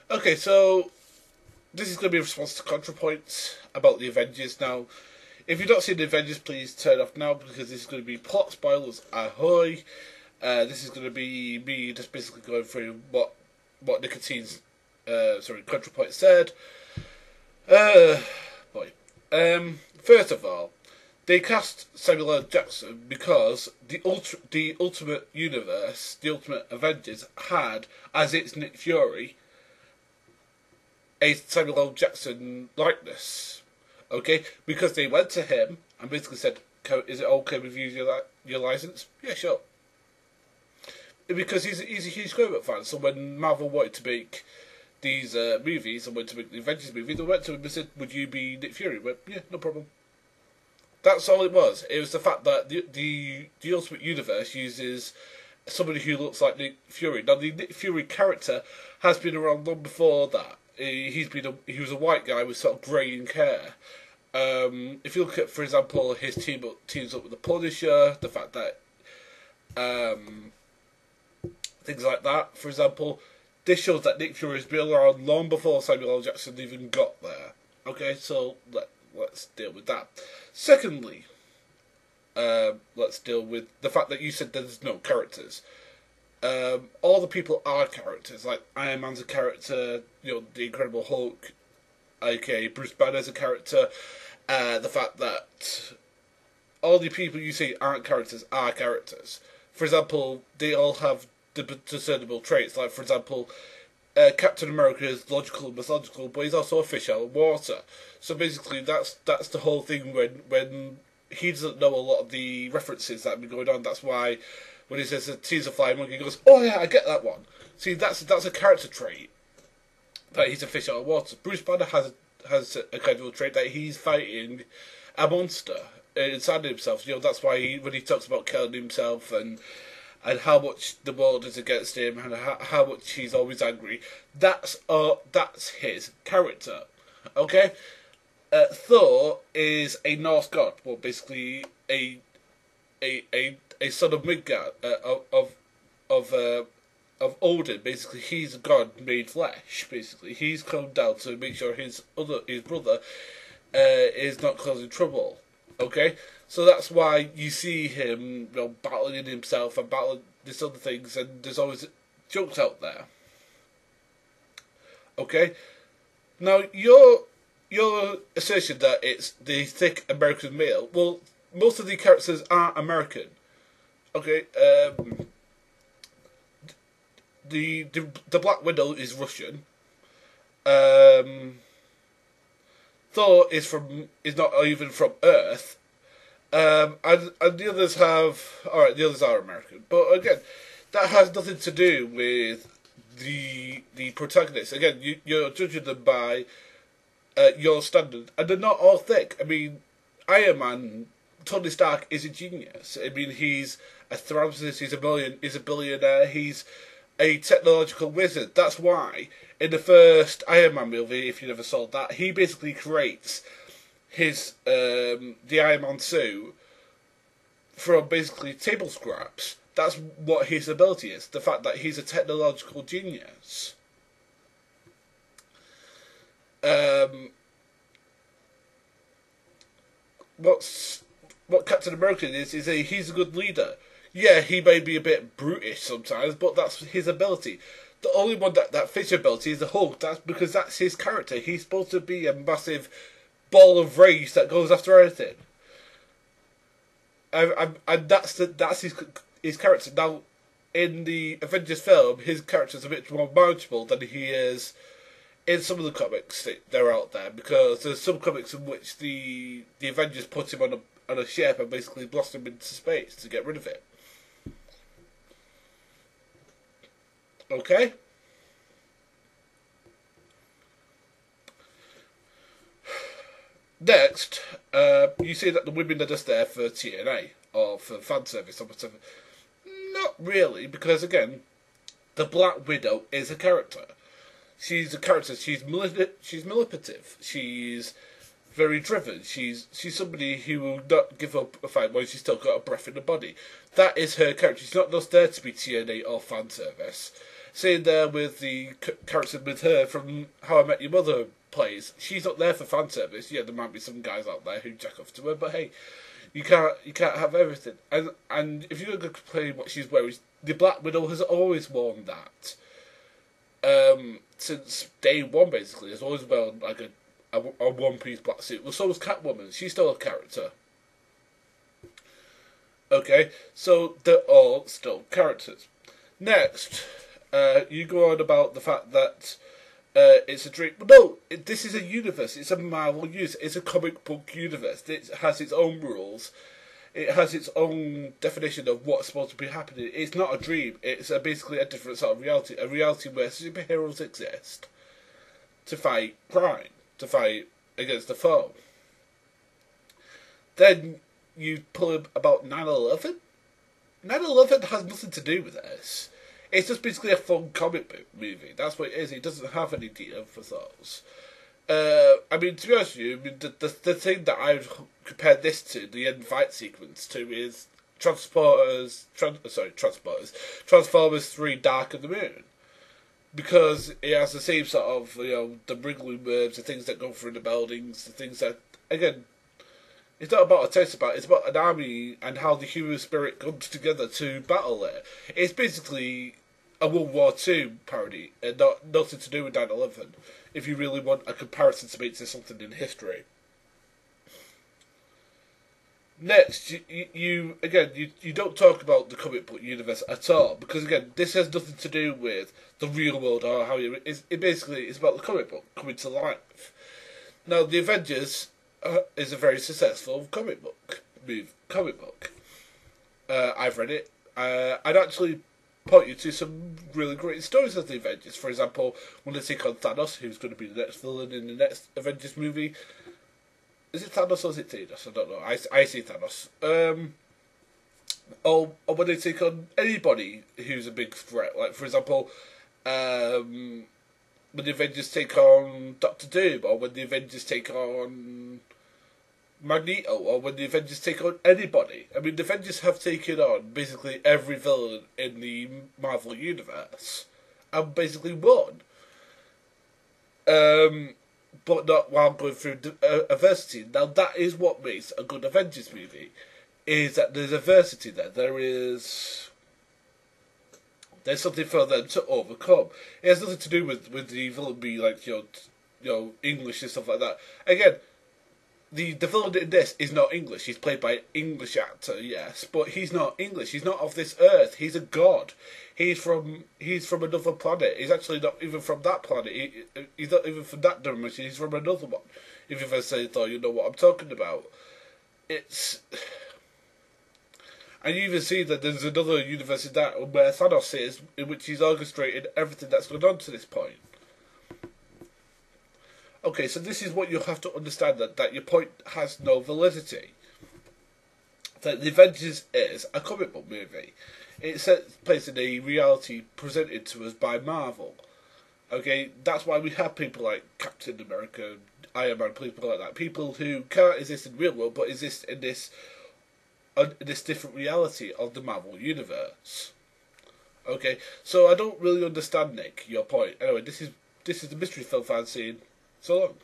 Okay, so this is going to be a response to Contra Points about the Avengers. Now, if you've not seen the Avengers, please turn off now because this is going to be plot spoilers. Ahoy! This is going to be me just basically going through what Contra Points said. Boy. First of all, they cast Samuel L. Jackson because the Ultimate Universe, the Ultimate Avengers, had as its Nick Fury a Samuel L. Jackson likeness. Okay, because they went to him and basically said, "Is it okay with you your license?" Yeah, sure. Because he's a huge comic fan. So when Marvel wanted to make these movies and wanted to make the Avengers movie, they went to him and said, "Would you be Nick Fury?" He went, "Yeah, no problem." That's all it was. It was the fact that the Ultimate Universe uses somebody who looks like Nick Fury. Now, the Nick Fury character has been around long before that. He was a white guy with sort of greying hair. If you look at, for example, his teams up with the Punisher, the fact that things like that, for example, this shows that Nick Fury has been around long before Samuel L. Jackson even got there. Okay, so let's deal with that. Secondly, let's deal with the fact that you said there's no characters. All the people are characters. Like Iron Man's a character. The Incredible Hulk, aka Bruce Banner's a character. The fact that all the people you see aren't characters are characters. For example, they all have discernible traits. Like, for example, Captain America is logical and mythological, but he's also a fish out of water. So basically, that's the whole thing. When he doesn't know a lot of the references that have been going on, that's why when he says "He's a flying monkey," he goes, "Oh yeah, I get that one." See, that's a character trait that he's a fish out of water. Bruce Banner has a kind of trait that he's fighting a monster inside himself. That's why when he talks about killing himself and how much the world is against him and how much he's always angry, that's his character. Okay, Thor is a Norse god, well, basically a son of Midgard, of Odin. Basically, he's a god made flesh. Basically, he's come down to make sure his brother is not causing trouble. Okay, so that's why you see him, battling himself and battling these other things, and there's always jokes out there. Okay, now your assertion that it's the thick American male. Well, most of the characters are American. Okay, the Black Widow is Russian. Thor is not even from Earth. And the others the others are American. But again, that has nothing to do with the protagonists. Again, you're judging them by your standard, and they're not all thick. I mean, Iron Man, Tony Stark is a genius. I mean, he's a philanthropist, he's a billionaire, he's a technological wizard. That's why in the first Iron Man movie, if you never saw that, he basically creates his the Iron Man suit from basically table scraps. That's what his ability is. The fact that he's a technological genius. What Captain America is he's a good leader. Yeah, he may be a bit brutish sometimes, but that's his ability. The only one that fits your ability is the Hulk. That's because that's his character. He's supposed to be a massive ball of rage that goes after anything. And that's his character. Now, in the Avengers film, his character's a bit more manageable than he is in some of the comics that are out there, because there's some comics in which the Avengers put him on a ship and basically blast him into space to get rid of it. Okay? Next, you say that the women are just there for TNA or for fan service or whatever. Not really, because again, the Black Widow is a character. She's a character. She's manipulative. She's very driven. She's somebody who will not give up a fight when she's still got a breath in the body. That is her character. She's not just there to be TNA or fan service. Same there with the character with her from How I Met Your Mother plays. She's not there for fan service. Yeah, there might be some guys out there who jack off to her, but hey, you can't have everything. And if you're going to complain what she's wearing, the Black Widow has always worn that. Since day one, basically, has always worn like a one-piece black suit. Well, so was Catwoman. She's still a character. Okay, so they're all still characters. Next, you go on about the fact that it's a dream. No, this is a universe. It's a Marvel universe. It's a comic book universe. It has its own rules. It has its own definition of what's supposed to be happening. It's not a dream. It's basically a different sort of reality. A reality where superheroes exist to fight crime, to fight against the foe. Then you pull up about 9/11. 9/11 has nothing to do with this. It's just basically a fun comic book movie. That's what it is. It doesn't have any detail for those. I mean, to be honest with you, I mean, the thing that I would compare this to, the end fight sequence to, is Transformers 3 Dark of the Moon. Because it has the same sort of, the wriggling worms, the things that go through the buildings, the things that, again, it's not about a test about, it's about an army and how the human spirit comes together to battle it. It's basically a World War II parody, and nothing to do with 9/11, if you really want a comparison to make to something in history. Next, you don't talk about the comic book universe at all, because again, this has nothing to do with the real world or how it's about the comic book coming to life. Now, the Avengers is a very successful comic book. I've read it. I'd actually point you to some really great stories of the Avengers. For example, when they take on Thanos, who's going to be the next villain in the next Avengers movie. Is it Thanos or is it Thanos? I don't know. I see Thanos. Or when they take on anybody who's a big threat. Like, for example, when the Avengers take on Doctor Doom, or when the Avengers take on Magneto, or when the Avengers take on anybody. I mean, the Avengers have taken on basically every villain in the Marvel Universe, and basically won. But not while going through adversity. Now, that is what makes a good Avengers movie, is that there's adversity there. There's something for them to overcome. It has nothing to do with the villain being like, English and stuff like that. Again, the villain in this is not English. He's played by an English actor, yes, but he's not English. He's not of this earth. He's a god. He's from another planet. He's actually not even from that planet. He's not even from that dimension. He's from another one. If you've ever said, "Oh, you know what I'm talking about." And you even see that there's another universe in that where Thanos is, in which he's orchestrated everything that's gone on to this point. Okay, so this is what you have to understand, that your point has no validity. That The Avengers is a comic book movie. It takes place in a reality presented to us by Marvel. Okay, that's why we have people like Captain America, Iron Man, people like that. People who can't exist in the real world, but exist in this different reality of the Marvel Universe. Okay, so I don't really understand, Nick, your point. Anyway, this is the Mystery Film Fan saying so long.